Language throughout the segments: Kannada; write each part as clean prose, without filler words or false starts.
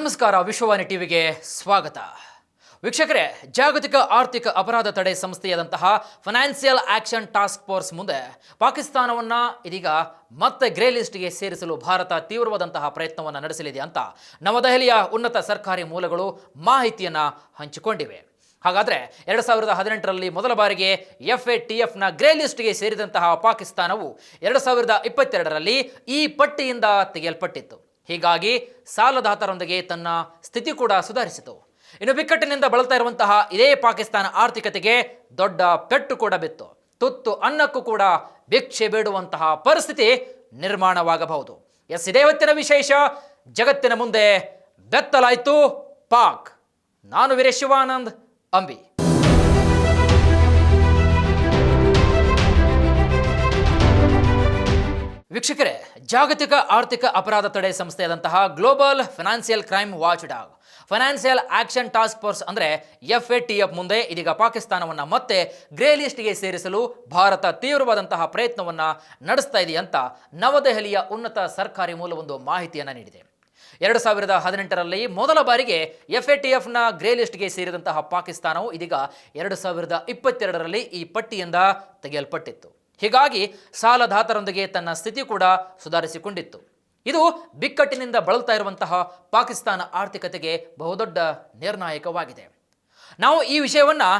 ನಮಸ್ಕಾರ. ವಿಶ್ವವಾಣಿ ಟಿವಿಗೆ ಸ್ವಾಗತ. ವೀಕ್ಷಕರೇ, ಜಾಗತಿಕ ಆರ್ಥಿಕ ಅಪರಾಧ ತಡೆ ಸಂಸ್ಥೆಯಾದಂತಹ ಫೈನಾನ್ಷಿಯಲ್ ಆಕ್ಷನ್ ಟಾಸ್ಕ್ ಫೋರ್ಸ್ ಮುಂದೆ ಪಾಕಿಸ್ತಾನವನ್ನು ಇದೀಗ ಮತ್ತೆ ಗ್ರೇ ಲಿಸ್ಟ್ಗೆ ಸೇರಿಸಲು ಭಾರತ ತೀವ್ರವಾದಂತಹ ಪ್ರಯತ್ನವನ್ನು ನಡೆಸಲಿದೆ ಅಂತ ನವದೆಹಲಿಯ ಉನ್ನತ ಸರ್ಕಾರಿ ಮೂಲಗಳು ಮಾಹಿತಿಯನ್ನು ಹಂಚಿಕೊಂಡಿವೆ. ಹಾಗಾದರೆ 2018ರಲ್ಲಿ ಮೊದಲ ಬಾರಿಗೆ FATFನ ಗ್ರೇ ಲಿಸ್ಟ್ಗೆ ಸೇರಿದಂತಹ ಪಾಕಿಸ್ತಾನವು 2022ರಲ್ಲಿ ಈ ಪಟ್ಟಿಯಿಂದ ತೆಗೆಯಲ್ಪಟ್ಟಿತ್ತು. ಹೀಗಾಗಿ ಸಾಲದಾತರೊಂದಿಗೆ ತನ್ನ ಸ್ಥಿತಿ ಕೂಡ ಸುಧಾರಿಸಿತು. ಇನ್ನು ಬಿಕ್ಕಟ್ಟಿನಿಂದ ಬಳಲ್ತಾ ಇರುವಂತಹ ಇದೇ ಪಾಕಿಸ್ತಾನ ಆರ್ಥಿಕತೆಗೆ ದೊಡ್ಡ ಪೆಟ್ಟು ಕೂಡ ಬಿತ್ತು. ತುತ್ತು ಅನ್ನಕ್ಕೂ ಕೂಡ ಭಿಕ್ಷೆ ಬೇಡುವಂತಹ ಪರಿಸ್ಥಿತಿ ನಿರ್ಮಾಣವಾಗಬಹುದು. ಇದೇ ಹೊತ್ತಿನ ವಿಶೇಷ. ಜಗತ್ತಿನ ಮುಂದೆ ಬೆತ್ತಲಾಯಿತು ಪಾಕ್. ನಾನು ವೀರೇಶ್ ಶಿವಾನಂದ್ ಅಂಬಿ. ವೀಕ್ಷಕರೇ, ಜಾಗತಿಕ ಆರ್ಥಿಕ ಅಪರಾಧ ತಡೆ ಸಂಸ್ಥೆಯಾದಂತಹ global financial crime watchdog financial action task force ಅಂದರೆ FATF ಮುಂದೆ ಇದೀಗ ಪಾಕಿಸ್ತಾನವನ್ನು ಮತ್ತೆ ಗ್ರೇ ಲಿಸ್ಟ್ಗೆ ಸೇರಿಸಲು ಭಾರತ ತೀವ್ರವಾದಂತಹ ಪ್ರಯತ್ನವನ್ನು ನಡೆಸ್ತಾ ಇದೆ ಅಂತ ನವದೆಹಲಿಯ ಉನ್ನತ ಸರ್ಕಾರಿ ಮೂಲವೊಂದು ಮಾಹಿತಿಯನ್ನು ನೀಡಿದೆ. 2018ರಲ್ಲಿ ಮೊದಲ ಬಾರಿಗೆ FATFನ ಗ್ರೇ ಲಿಸ್ಟ್ಗೆ ಸೇರಿದಂತಹ ಪಾಕಿಸ್ತಾನವು ಇದೀಗ 2022ರಲ್ಲಿ ಈ ಪಟ್ಟಿಯಿಂದ ತೆಗೆಯಲ್ಪಟ್ಟಿತ್ತು. ಹೀಗಾಗಿ ಸಾಲದಾತರೊಂದಿಗೆ ತನ್ನ ಸ್ಥಿತಿ ಕೂಡ ಸುಧಾರಿಸಿಕೊಂಡಿತ್ತು. ಇದು ಬಿಕ್ಕಟ್ಟಿನಿಂದ ಬಳಲ್ತಾ ಇರುವಂತಹ ಪಾಕಿಸ್ತಾನ ಆರ್ಥಿಕತೆಗೆ ಬಹುದೊಡ್ಡ ನಿರ್ಣಾಯಕವಾಗಿದೆ. ನಾವು ಈ ವಿಷಯವನ್ನು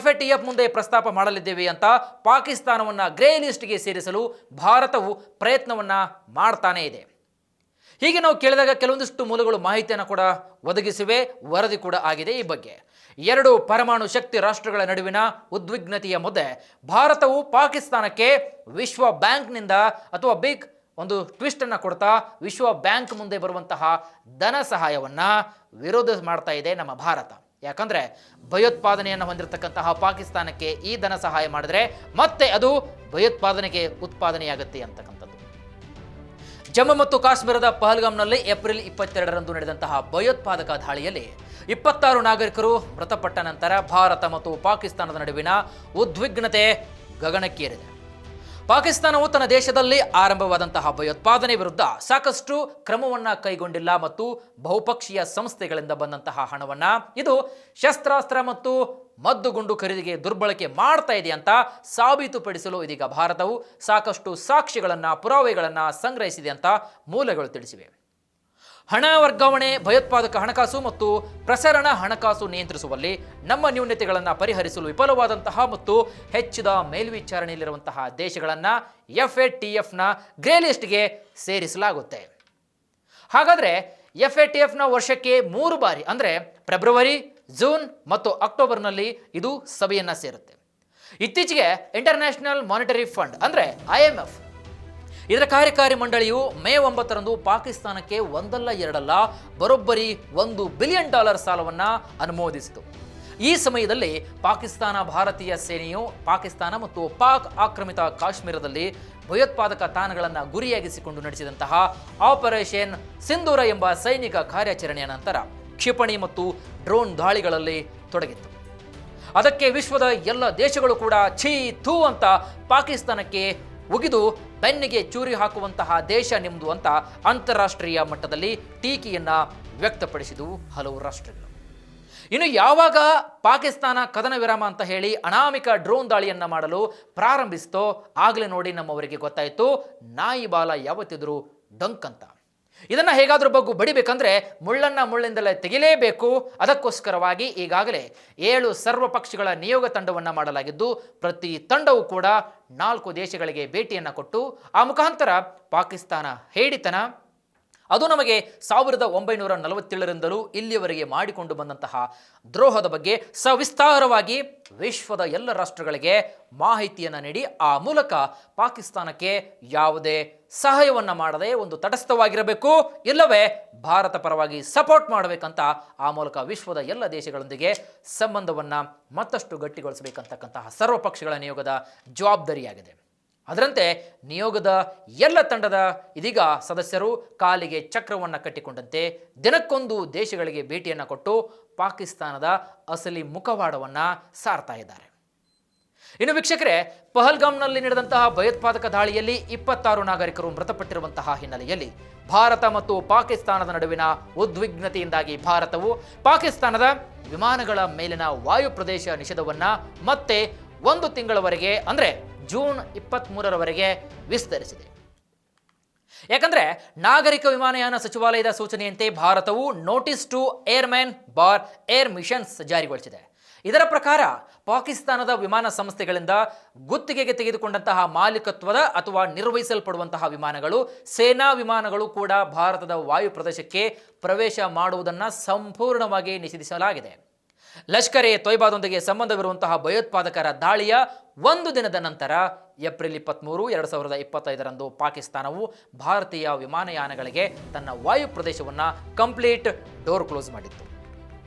FATF ಮುಂದೆ ಪ್ರಸ್ತಾಪ ಮಾಡಲಿದ್ದೇವೆ ಅಂತ ಪಾಕಿಸ್ತಾನವನ್ನು ಗ್ರೇ ಲಿಸ್ಟ್ಗೆ ಸೇರಿಸಲು ಭಾರತವು ಪ್ರಯತ್ನವನ್ನು ಮಾಡ್ತಾನೇ ಇದೆ. ಹೀಗೆ ನಾವು ಕೇಳಿದಾಗ ಕೆಲವೊಂದಿಷ್ಟು ಮೂಲಗಳು ಮಾಹಿತಿಯನ್ನು ಕೂಡ ಒದಗಿಸಿವೆ, ವರದಿ ಕೂಡ ಆಗಿದೆ ಈ ಬಗ್ಗೆ. ಎರಡು ಪರಮಾಣು ಶಕ್ತಿ ರಾಷ್ಟ್ರಗಳ ನಡುವಿನ ಉದ್ವಿಗ್ನತೆಯ ಮಧ್ಯೆ ಭಾರತವು ಪಾಕಿಸ್ತಾನಕ್ಕೆ ವಿಶ್ವ ಬ್ಯಾಂಕ್ನಿಂದ ಅಥವಾ ಬಿಗ್ ಒಂದು ಟ್ವಿಸ್ಟನ್ನು ಕೊಡ್ತಾ ವಿಶ್ವ ಬ್ಯಾಂಕ್ ಮುಂದೆ ಬರುವಂತಹ ಧನ ಸಹಾಯವನ್ನು ವಿರೋಧ ಮಾಡ್ತಾ ಇದೆ ನಮ್ಮ ಭಾರತ. ಯಾಕಂದರೆ ಭಯೋತ್ಪಾದನೆಯನ್ನು ಹೊಂದಿರತಕ್ಕಂತಹ ಪಾಕಿಸ್ತಾನಕ್ಕೆ ಈ ಧನ ಸಹಾಯ ಮಾಡಿದ್ರೆ ಮತ್ತೆ ಅದು ಭಯೋತ್ಪಾದನೆಗೆ ಉತ್ಪಾದನೆಯಾಗುತ್ತೆ ಅಂತಕ್ಕಂಥದ್ದು. ಜಮ್ಮು ಮತ್ತು ಕಾಶ್ಮೀರದ ಪಹಲ್ಗಾಮ್ನಲ್ಲಿ ಏಪ್ರಿಲ್ 22ರಂದು ನಡೆದಂತಹ ಭಯೋತ್ಪಾದಕ ದಾಳಿಯಲ್ಲಿ 26 ನಾಗರಿಕರು ಮೃತಪಟ್ಟ ನಂತರ ಭಾರತ ಮತ್ತು ಪಾಕಿಸ್ತಾನದ ನಡುವಿನ ಉದ್ವಿಗ್ನತೆ ಗಗನಕ್ಕೇರಿದೆ. ಪಾಕಿಸ್ತಾನವು ತನ್ನ ದೇಶದಲ್ಲಿ ಆರಂಭವಾದಂತಹ ಭಯೋತ್ಪಾದನೆ ವಿರುದ್ಧ ಸಾಕಷ್ಟು ಕ್ರಮವನ್ನು ಕೈಗೊಂಡಿಲ್ಲ ಮತ್ತು ಬಹುಪಕ್ಷೀಯ ಸಂಸ್ಥೆಗಳಿಂದ ಬಂದಂತಹ ಹಣವನ್ನು ಇದು ಶಸ್ತ್ರಾಸ್ತ್ರ ಮತ್ತು ಮದ್ದುಗುಂಡು ಖರೀದಿಗೆ ದುರ್ಬಳಕೆ ಮಾಡ್ತಾ ಇದೆ ಅಂತ ಸಾಬೀತುಪಡಿಸಲು ಇದೀಗ ಭಾರತವು ಸಾಕಷ್ಟು ಸಾಕ್ಷಿಗಳನ್ನು, ಪುರಾವೆಗಳನ್ನು ಸಂಗ್ರಹಿಸಿದೆ ಅಂತ ಮೂಲಗಳು ತಿಳಿಸಿವೆ. ಹಣ ವರ್ಗಾವಣೆ, ಭಯೋತ್ಪಾದಕ ಹಣಕಾಸು ಮತ್ತು ಪ್ರಸರಣ ಹಣಕಾಸು ನಿಯಂತ್ರಿಸುವಲ್ಲಿ ನಮ್ಮ ನ್ಯೂನತೆಗಳನ್ನು ಪರಿಹರಿಸಲು ವಿಫಲವಾದಂತಹ ಮತ್ತು ಹೆಚ್ಚಿದ ಮೇಲ್ವಿಚಾರಣೆಯಲ್ಲಿರುವಂತಹ ದೇಶಗಳನ್ನು FATFನ ಗ್ರೇ ಲಿಸ್ಟ್ಗೆ ಸೇರಿಸಲಾಗುತ್ತೆ. ಹಾಗಾದರೆ FATFನ ವರ್ಷಕ್ಕೆ 3 ಬಾರಿ ಅಂದರೆ ಫೆಬ್ರವರಿ, ಜೂನ್ ಮತ್ತು ಅಕ್ಟೋಬರ್ನಲ್ಲಿ ಇದು ಸಭೆಯನ್ನು ಸೇರುತ್ತೆ. ಇತ್ತೀಚೆಗೆ ಇಂಟರ್ನ್ಯಾಷನಲ್ ಮಾನಿಟರಿ ಫಂಡ್ ಅಂದರೆ IMF ಇದರ ಕಾರ್ಯಕಾರಿ ಮಂಡಳಿಯು ಮೇ 9ರಂದು ಪಾಕಿಸ್ತಾನಕ್ಕೆ ಒಂದಲ್ಲ ಎರಡಲ್ಲ ಬರೋಬ್ಬರಿ $1 ಬಿಲಿಯನ್ ಸಾಲವನ್ನು ಅನುಮೋದಿಸಿತು. ಈ ಸಮಯದಲ್ಲಿ ಪಾಕಿಸ್ತಾನ ಭಾರತೀಯ ಸೇನೆಯು ಪಾಕಿಸ್ತಾನ ಮತ್ತು ಪಾಕ್ ಆಕ್ರಮಿತ ಕಾಶ್ಮೀರದಲ್ಲಿ ಭಯೋತ್ಪಾದಕ ತಾಣಗಳನ್ನು ಗುರಿಯಾಗಿಸಿಕೊಂಡು ನಡೆಸಿದಂತಹ ಆಪರೇಷನ್ ಸಿಂಧೂರ ಎಂಬ ಸೈನಿಕ ಕಾರ್ಯಾಚರಣೆಯ ನಂತರ ಕ್ಷಿಪಣಿ ಮತ್ತು ಡ್ರೋನ್ ದಾಳಿಗಳಲ್ಲಿ ತೊಡಗಿತ್ತು. ಅದಕ್ಕೆ ವಿಶ್ವದ ಎಲ್ಲ ದೇಶಗಳು ಕೂಡ ಛೀ ಥೂ ಅಂತ ಪಾಕಿಸ್ತಾನಕ್ಕೆ ಉಗಿದು ಬೆನ್ನಿಗೆ ಚೂರಿ ಹಾಕುವಂತಹ ದೇಶ ನಿಮ್ಮದು ಅಂತ ಅಂತಾರಾಷ್ಟ್ರೀಯ ಮಟ್ಟದಲ್ಲಿ ಟೀಕೆಯನ್ನು ವ್ಯಕ್ತಪಡಿಸಿದವು ಹಲವು ರಾಷ್ಟ್ರಗಳು. ಇನ್ನು ಯಾವಾಗ ಪಾಕಿಸ್ತಾನ ಕದನ ವಿರಾಮ ಅಂತ ಹೇಳಿ ಅನಾಮಿಕ ಡ್ರೋನ್ ದಾಳಿಯನ್ನು ಮಾಡಲು ಪ್ರಾರಂಭಿಸ್ತೋ ಆಗಲೇ ನೋಡಿ ನಮ್ಮವರಿಗೆ ಗೊತ್ತಾಯಿತು ನಾಯಿ ಬಾಲ ಯಾವತ್ತಿದ್ರು ಡಂಕ್ ಅಂತ. ಇದನ್ನು ಹೇಗಾದರೂ ಬಗ್ಗು ಬಡಿಬೇಕಂದ್ರೆ ಮುಳ್ಳಿಂದಲೇ ತೆಗಿಲೇಬೇಕು. ಅದಕ್ಕೋಸ್ಕರವಾಗಿ ಈಗಾಗಲೇ 7 ಸರ್ವಪಕ್ಷಗಳ ನಿಯೋಗ ತಂಡವನ್ನು ಮಾಡಲಾಗಿದ್ದು ಪ್ರತಿ ತಂಡವೂ ಕೂಡ 4 ದೇಶಗಳಿಗೆ ಭೇಟಿಯನ್ನು ಕೊಟ್ಟು ಆ ಮುಖಾಂತರ ಪಾಕಿಸ್ತಾನ ಹೇಡಿತನ ಅದು ನಮಗೆ 1947ರಿಂದಲೂ ಇಲ್ಲಿಯವರೆಗೆ ಮಾಡಿಕೊಂಡು ಬಂದಂತಹ ದ್ರೋಹದ ಬಗ್ಗೆ ಸವಿಸ್ತಾರವಾಗಿ ವಿಶ್ವದ ಎಲ್ಲ ರಾಷ್ಟ್ರಗಳಿಗೆ ಮಾಹಿತಿಯನ್ನು ನೀಡಿ ಆ ಮೂಲಕ ಪಾಕಿಸ್ತಾನಕ್ಕೆ ಯಾವುದೇ ಸಹಾಯವನ್ನು ಮಾಡದೆ ಒಂದು ತಟಸ್ಥವಾಗಿರಬೇಕು, ಇಲ್ಲವೇ ಭಾರತ ಪರವಾಗಿ ಸಪೋರ್ಟ್ ಮಾಡಬೇಕಂತ ಆ ಮೂಲಕ ವಿಶ್ವದ ಎಲ್ಲ ದೇಶಗಳೊಂದಿಗೆ ಸಂಬಂಧವನ್ನು ಮತ್ತಷ್ಟು ಗಟ್ಟಿಗೊಳಿಸಬೇಕಂತಕ್ಕಂತಹ ಸರ್ವಪಕ್ಷಗಳ ನಿಯೋಗದ ಜವಾಬ್ದಾರಿಯಾಗಿದೆ. ಅದರಂತೆ ನಿಯೋಗದ ಎಲ್ಲ ತಂಡದ ಇದೀಗ ಸದಸ್ಯರು ಕಾಲಿಗೆ ಚಕ್ರವನ್ನು ಕಟ್ಟಿಕೊಂಡಂತೆ ದಿನಕ್ಕೊಂದು ದೇಶಗಳಿಗೆ ಭೇಟಿಯನ್ನು ಕೊಟ್ಟು ಪಾಕಿಸ್ತಾನದ ಅಸಲಿ ಮುಖವಾಡವನ್ನು ಸಾರ್ತಾ ಇದ್ದಾರೆ. ಇನ್ನು ವೀಕ್ಷಕರೇ, ಪಹಲ್ಗಾಮ್ನಲ್ಲಿ ನಡೆದಂತಹ ಭಯೋತ್ಪಾದಕ ದಾಳಿಯಲ್ಲಿ 26 ನಾಗರಿಕರು ಮೃತಪಟ್ಟಿರುವಂತಹ ಹಿನ್ನೆಲೆಯಲ್ಲಿ ಭಾರತ ಮತ್ತು ಪಾಕಿಸ್ತಾನದ ನಡುವಿನ ಉದ್ವಿಗ್ನತೆಯಿಂದಾಗಿ ಭಾರತವು ಪಾಕಿಸ್ತಾನದ ವಿಮಾನಗಳ ಮೇಲಿನ ವಾಯು ಪ್ರದೇಶ ನಿಷೇಧವನ್ನ ಮತ್ತೆ 1 ತಿಂಗಳವರೆಗೆ ಅಂದ್ರೆ ಜೂನ್ 23ರವರೆಗೆ ವಿಸ್ತರಿಸಿದೆ. ಯಾಕಂದ್ರೆ ನಾಗರಿಕ ವಿಮಾನಯಾನ ಸಚಿವಾಲಯದ ಸೂಚನೆಯಂತೆ ಭಾರತವು notice to airmen bar air missions ಜಾರಿಗೊಳಿಸಿದೆ. ಇದರ ಪ್ರಕಾರ ಪಾಕಿಸ್ತಾನದ ವಿಮಾನ ಸಂಸ್ಥೆಗಳಿಂದ ಗುತ್ತಿಗೆಗೆ ತೆಗೆದುಕೊಂಡಂತಹ ಮಾಲೀಕತ್ವದ ಅಥವಾ ನಿರ್ವಹಿಸಲ್ಪಡುವಂತಹ ವಿಮಾನಗಳು, ಸೇನಾ ವಿಮಾನಗಳು ಕೂಡ ಭಾರತದ ವಾಯು ಪ್ರದೇಶಕ್ಕೆ ಪ್ರವೇಶ ಮಾಡುವುದನ್ನು ಸಂಪೂರ್ಣವಾಗಿ ನಿಷೇಧಿಸಲಾಗಿದೆ. ಲಷ್ಕರ್ ಎ ತೊಯ್ಬಾದೊಂದಿಗೆ ಸಂಬಂಧವಿರುವಂತಹ ಭಯೋತ್ಪಾದಕರ ದಾಳಿಯ 1 ದಿನದ ನಂತರ ಏಪ್ರಿಲ್ 23, 2025ರಂದು ಪಾಕಿಸ್ತಾನವು ಭಾರತೀಯ ವಿಮಾನಯಾನಗಳಿಗೆ ತನ್ನ ವಾಯು ಪ್ರದೇಶವನ್ನು ಕಂಪ್ಲೀಟ್ ಡೋರ್ ಕ್ಲೋಸ್ ಮಾಡಿತ್ತು.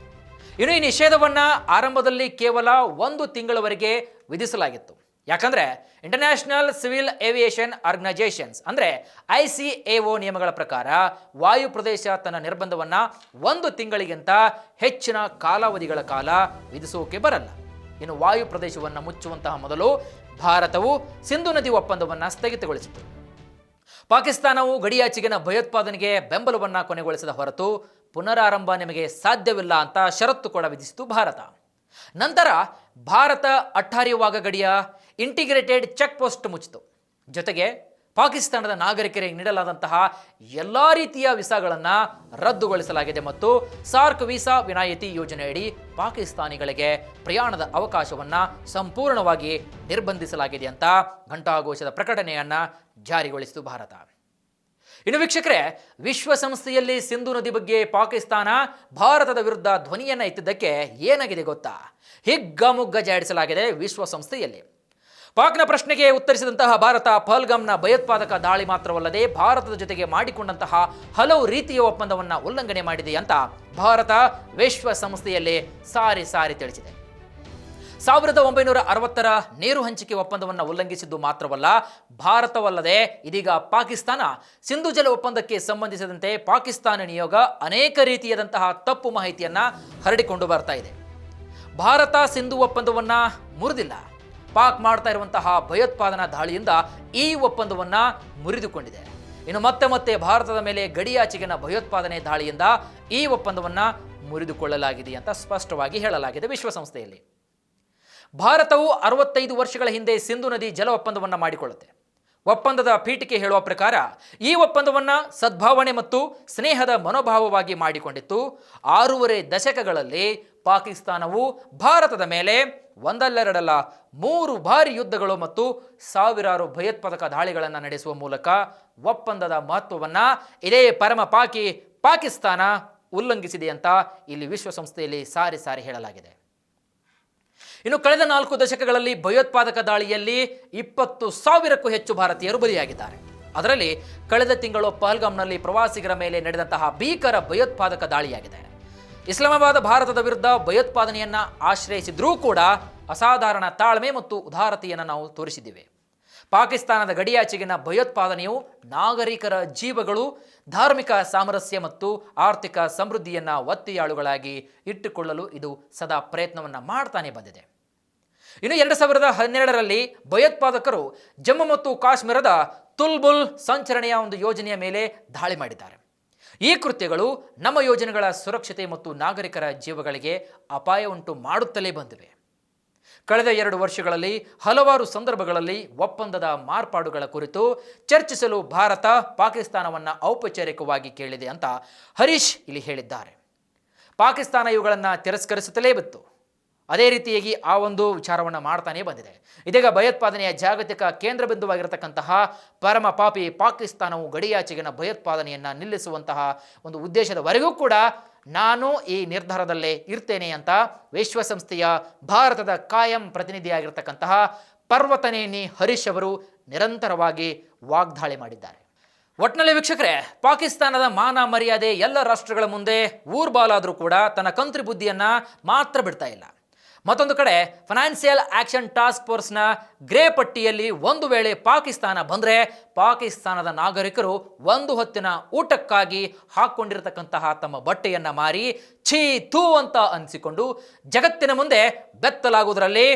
ಇನ್ನು ಈ ನಿಷೇಧವನ್ನು ಆರಂಭದಲ್ಲಿ ಕೇವಲ 1 ತಿಂಗಳವರೆಗೆ ವಿಧಿಸಲಾಗಿತ್ತು. ಯಾಕಂದ್ರೆ ಇಂಟರ್ನ್ಯಾಷನಲ್ ಸಿವಿಲ್ ಏವಿಯೇಷನ್ ಆರ್ಗನೈಜೇಷನ್ಸ್ ಅಂದರೆ ICAO ನಿಯಮಗಳ ಪ್ರಕಾರ ವಾಯು ಪ್ರದೇಶ ತನ್ನ ನಿರ್ಬಂಧವನ್ನು 1 ತಿಂಗಳಿಗಿಂತ ಹೆಚ್ಚಿನ ಕಾಲಾವಧಿಗಳ ಕಾಲ ವಿಧಿಸೋಕೆ ಬರಲ್ಲ. ಇನ್ನು ವಾಯು ಪ್ರದೇಶವನ್ನು ಮುಚ್ಚುವಂತಹ ಮೊದಲು ಭಾರತವು ಸಿಂಧು ನದಿ ಒಪ್ಪಂದವನ್ನು ಸ್ಥಗಿತಗೊಳಿಸಿತು. ಪಾಕಿಸ್ತಾನವು ಗಡಿಯಾಚೆಗಿನ ಭಯೋತ್ಪಾದನೆಗೆ ಬೆಂಬಲವನ್ನು ಕೊನೆಗೊಳಿಸಿದ ಹೊರತು ಪುನರಾರಂಭ ನಿಮಗೆ ಸಾಧ್ಯವಿಲ್ಲ ಅಂತ ಷರತ್ತು ಕೂಡ ವಿಧಿಸಿತು ಭಾರತ. ನಂತರ ಭಾರತ ಅಟ್ಟಾರಿ ವಾಘಾ ಗಡಿಯ ಇಂಟಿಗ್ರೇಟೆಡ್ ಚೆಕ್ ಪೋಸ್ಟ್ ಮುಚ್ಚಿತು. ಜೊತೆಗೆ ಪಾಕಿಸ್ತಾನದ ನಾಗರಿಕರಿಗೆ ನೀಡಲಾದಂತಹ ಎಲ್ಲ ರೀತಿಯ ವೀಸಾಗಳನ್ನು ರದ್ದುಗೊಳಿಸಲಾಗಿದೆ ಮತ್ತು ಸಾರ್ಕ್ ವೀಸಾ ವಿನಾಯಿತಿ ಯೋಜನೆಯಡಿ ಪಾಕಿಸ್ತಾನಿಗಳಿಗೆ ಪ್ರಯಾಣದ ಅವಕಾಶವನ್ನು ಸಂಪೂರ್ಣವಾಗಿ ನಿರ್ಬಂಧಿಸಲಾಗಿದೆ ಅಂತ ಘಂಟಾಘೋಷದ ಪ್ರಕಟಣೆಯನ್ನು ಜಾರಿಗೊಳಿಸಿತು ಭಾರತ. ಇನ್ನು ವೀಕ್ಷಕರೇ, ವಿಶ್ವಸಂಸ್ಥೆಯಲ್ಲಿ ಸಿಂಧು ನದಿ ಬಗ್ಗೆ ಪಾಕಿಸ್ತಾನ ಭಾರತದ ವಿರುದ್ಧ ಧ್ವನಿಯನ್ನು ಎತ್ತಿದ್ದಕ್ಕೆ ಏನಾಗಿದೆ ಗೊತ್ತಾ? ಹಿಗ್ಗಾಮುಗ್ಗ ಜಾಡಿಸಲಾಗಿದೆ ವಿಶ್ವಸಂಸ್ಥೆಯಲ್ಲಿ. ಪಾಕ್ನ ಪ್ರಶ್ನೆಗೆ ಉತ್ತರಿಸಿದಂತಹ ಭಾರತ ಪಹಲ್ಗಾಮ್ನ ಭಯೋತ್ಪಾದಕ ದಾಳಿ ಮಾತ್ರವಲ್ಲದೆ ಭಾರತದ ಜೊತೆಗೆ ಮಾಡಿಕೊಂಡಂತಹ ಹಲವು ರೀತಿಯ ಒಪ್ಪಂದವನ್ನು ಉಲ್ಲಂಘನೆ ಮಾಡಿದೆ ಅಂತ ಭಾರತ ವಿಶ್ವಸಂಸ್ಥೆಯಲ್ಲಿ ಸಾರಿ ಸಾರಿ ತಿಳಿಸಿದೆ. 1960ರ ನೀರು ಹಂಚಿಕೆ ಒಪ್ಪಂದವನ್ನು ಉಲ್ಲಂಘಿಸಿದ್ದು ಮಾತ್ರವಲ್ಲ, ಭಾರತವಲ್ಲದೆ ಇದೀಗ ಪಾಕಿಸ್ತಾನ ಸಿಂಧು ಜಲ ಒಪ್ಪಂದಕ್ಕೆ ಸಂಬಂಧಿಸಿದಂತೆ ಪಾಕಿಸ್ತಾನ ನಿಯೋಗ ಅನೇಕ ರೀತಿಯಾದಂತಹ ತಪ್ಪು ಮಾಹಿತಿಯನ್ನು ಹರಡಿಕೊಂಡು ಬರ್ತಾ ಇದೆ. ಭಾರತ ಸಿಂಧು ಒಪ್ಪಂದವನ್ನು ಮುರಿದಿಲ್ಲ. ಪಾಕ್ ಮಾಡ್ತಾ ಇರುವಂತಹ ಭಯೋತ್ಪಾದನಾ ದಾಳಿಯಿಂದ ಈ ಒಪ್ಪಂದವನ್ನು ಮುರಿದುಕೊಂಡಿದೆ. ಇನ್ನು ಮತ್ತೆ ಭಾರತದ ಮೇಲೆ ಗಡಿಯಾಚೆಗಿನ ಭಯೋತ್ಪಾದನೆ ದಾಳಿಯಿಂದ ಈ ಒಪ್ಪಂದವನ್ನು ಮುರಿದುಕೊಳ್ಳಲಾಗಿದೆ ಅಂತ ಸ್ಪಷ್ಟವಾಗಿ ಹೇಳಲಾಗಿದೆ ವಿಶ್ವಸಂಸ್ಥೆಯಲ್ಲಿ. ಭಾರತವು 65 ವರ್ಷಗಳ ಹಿಂದೆ ಸಿಂಧು ನದಿ ಜಲ ಒಪ್ಪಂದವನ್ನು ಮಾಡಿಕೊಳ್ಳುತ್ತೆ. ಒಪ್ಪಂದದ ಪೀಠಿಕೆ ಹೇಳುವ ಪ್ರಕಾರ ಈ ಒಪ್ಪಂದವನ್ನು ಸದ್ಭಾವನೆ ಮತ್ತು ಸ್ನೇಹದ ಮನೋಭಾವವಾಗಿ ಮಾಡಿಕೊಂಡಿತ್ತು. 6.5 ದಶಕಗಳಲ್ಲಿ ಪಾಕಿಸ್ತಾನವು ಭಾರತದ ಮೇಲೆ ಒಂದಲ್ಲೆರಡಲ್ಲ 3 ಬಾರಿ ಯುದ್ಧಗಳು ಮತ್ತು ಸಾವಿರಾರು ಭಯೋತ್ಪಾದಕ ದಾಳಿಗಳನ್ನು ನಡೆಸುವ ಮೂಲಕ ಒಪ್ಪಂದದ ಮಹತ್ವವನ್ನು ಇದೇ ಪರಮ ಪಾಕಿಸ್ತಾನ ಉಲ್ಲಂಘಿಸಿದೆ ಅಂತ ಇಲ್ಲಿ ವಿಶ್ವಸಂಸ್ಥೆಯಲ್ಲಿ ಸಾರಿ ಸಾರಿ ಹೇಳಲಾಗಿದೆ. ಇನ್ನು ಕಳೆದ 4 ದಶಕಗಳಲ್ಲಿ ಭಯೋತ್ಪಾದಕ ದಾಳಿಯಲ್ಲಿ 20,000ಕ್ಕೂ ಹೆಚ್ಚು ಭಾರತೀಯರು ಬಲಿಯಾಗಿದ್ದಾರೆ. ಅದರಲ್ಲಿ ಕಳೆದ ತಿಂಗಳು ಪಹಲ್ಗಾಮ್ನಲ್ಲಿ ಪ್ರವಾಸಿಗರ ಮೇಲೆ ನಡೆದಂತಹ ಭೀಕರ ಭಯೋತ್ಪಾದಕ ದಾಳಿಯಾಗಿದೆ. ಇಸ್ಲಾಮಾಬಾದ್ ಭಾರತದ ವಿರುದ್ಧ ಭಯೋತ್ಪಾದನೆಯನ್ನು ಆಶ್ರಯಿಸಿದ್ರೂ ಕೂಡ ಅಸಾಧಾರಣ ತಾಳ್ಮೆ ಮತ್ತು ಉದಾರತೆಯನ್ನು ನಾವು ತೋರಿಸಿದ್ದೇವೆ. ಪಾಕಿಸ್ತಾನದ ಗಡಿಯಾಚೆಗಿನ ಭಯೋತ್ಪಾದನೆಯು ನಾಗರಿಕರ ಜೀವಗಳು, ಧಾರ್ಮಿಕ ಸಾಮರಸ್ಯ ಮತ್ತು ಆರ್ಥಿಕ ಸಮೃದ್ಧಿಯನ್ನು ಒತ್ತೆಯಾಳುಗಳಾಗಿ ಇಟ್ಟುಕೊಳ್ಳಲು ಇದು ಸದಾ ಪ್ರಯತ್ನವನ್ನು ಮಾಡ್ತಾನೆ ಬಂದಿದೆ. ಇನ್ನು 2012ರಲ್ಲಿ ಭಯೋತ್ಪಾದಕರು ಜಮ್ಮು ಮತ್ತು ಕಾಶ್ಮೀರದ ತುಲ್ಬುಲ್ ಸಂಚರಣೆಯ ಒಂದು ಯೋಜನೆಯ ಮೇಲೆ ದಾಳಿ ಮಾಡಿದ್ದಾರೆ. ಈ ಕೃತ್ಯಗಳು ನಮ್ಮ ಯೋಜನೆಗಳ ಸುರಕ್ಷತೆ ಮತ್ತು ನಾಗರಿಕರ ಜೀವಗಳಿಗೆ ಅಪಾಯ ಉಂಟು ಮಾಡುತ್ತಲೇ ಬಂದಿವೆ. ಕಳೆದ 2 ವರ್ಷಗಳಲ್ಲಿ ಹಲವಾರು ಸಂದರ್ಭಗಳಲ್ಲಿ ಒಪ್ಪಂದದ ಮಾರ್ಪಾಡುಗಳ ಕುರಿತು ಚರ್ಚಿಸಲು ಭಾರತ ಪಾಕಿಸ್ತಾನವನ್ನು ಔಪಚಾರಿಕವಾಗಿ ಕೇಳಿದೆ ಅಂತ ಹರೀಶ್ ಇಲ್ಲಿ ಹೇಳಿದ್ದಾರೆ. ಪಾಕಿಸ್ತಾನ ಇವುಗಳನ್ನು ತಿರಸ್ಕರಿಸುತ್ತಲೇ ಬಿತ್ತು. ಅದೇ ರೀತಿಯಾಗಿ ಆ ಒಂದು ವಿಚಾರವನ್ನು ಮಾಡ್ತಾನೇ ಬಂದಿದೆ. ಇದೀಗ ಭಯೋತ್ಪಾದನೆಯ ಜಾಗತಿಕ ಕೇಂದ್ರ ಬಿಂದುವಾಗಿರತಕ್ಕಂತಹ ಪರಮ ಪಾಪಿ ಪಾಕಿಸ್ತಾನವು ಗಡಿಯಾಚೆಗಿನ ಭಯೋತ್ಪಾದನೆಯನ್ನು ನಿಲ್ಲಿಸುವಂತಹ ಒಂದು ಉದ್ದೇಶದವರೆಗೂ ಕೂಡ ನಾನು ಈ ನಿರ್ಧಾರದಲ್ಲೇ ಇರ್ತೇನೆ ಅಂತ ವಿಶ್ವಸಂಸ್ಥೆಯ ಭಾರತದ ಕಾಯಂ ಪ್ರತಿನಿಧಿಯಾಗಿರ್ತಕ್ಕಂತಹ ಪರ್ವತನೇನಿ ಹರೀಶ್ ಅವರು ನಿರಂತರವಾಗಿ ವಾಗ್ದಾಳಿ ಮಾಡಿದ್ದಾರೆ. ಒಟ್ಟಿನಲ್ಲಿ ವೀಕ್ಷಕರೇ, ಪಾಕಿಸ್ತಾನದ ಮಾನ ಮರ್ಯಾದೆ ಎಲ್ಲ ರಾಷ್ಟ್ರಗಳ ಮುಂದೆ ಊರ್ಬಾಲಾದರೂ ಕೂಡ ತನ್ನ ಕಂತ್ರಿ ಬುದ್ಧಿಯನ್ನು ಮಾತ್ರ ಬಿಡ್ತಾ ಇಲ್ಲ. ಮತ್ತೊಂದು ಕಡೆ ಫೈನಾನ್ಷಿಯಲ್ ಆಕ್ಷನ್ ಟಾಸ್ಕ್ ಫೋರ್ಸ್ನ ಗ್ರೇ ಪಟ್ಟಿಯಲ್ಲಿ ಒಂದು ವೇಳೆ ಪಾಕಿಸ್ತಾನ ಬಂದರೆ ಪಾಕಿಸ್ತಾನದ ನಾಗರಿಕರು ಒಂದು ಹೊತ್ತಿನ ಊಟಕ್ಕಾಗಿ ಹಾಕ್ಕೊಂಡಿರತಕ್ಕಂತಹ ತಮ್ಮ ಬಟ್ಟೆಯನ್ನು ಮಾರಿ ಛೀ ಥೂ ಅಂತ ಅನಿಸಿಕೊಂಡು ಜಗತ್ತಿನ ಮುಂದೆ ಬೆತ್ತಲಾಗುವುದರಲ್ಲಿ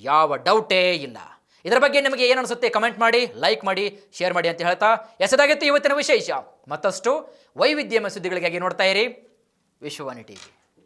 ಯಾವ ಡೌಟೇ ಇಲ್ಲ. ಇದರ ಬಗ್ಗೆ ನಿಮಗೆ ಏನು ಅನಿಸುತ್ತೆ ಕಮೆಂಟ್ ಮಾಡಿ, ಲೈಕ್ ಮಾಡಿ, ಶೇರ್ ಮಾಡಿ ಅಂತ ಹೇಳ್ತಾ ಎಸೆದಾಗಿತ್ತು ಇವತ್ತಿನ ವಿಶೇಷ. ಮತ್ತಷ್ಟು ವೈವಿಧ್ಯಮಯ ಸುದ್ದಿಗಳಿಗಾಗಿ ನೋಡ್ತಾ ಇರಿ ವಿಶ್ವವಾಣಿ ಟಿವಿ.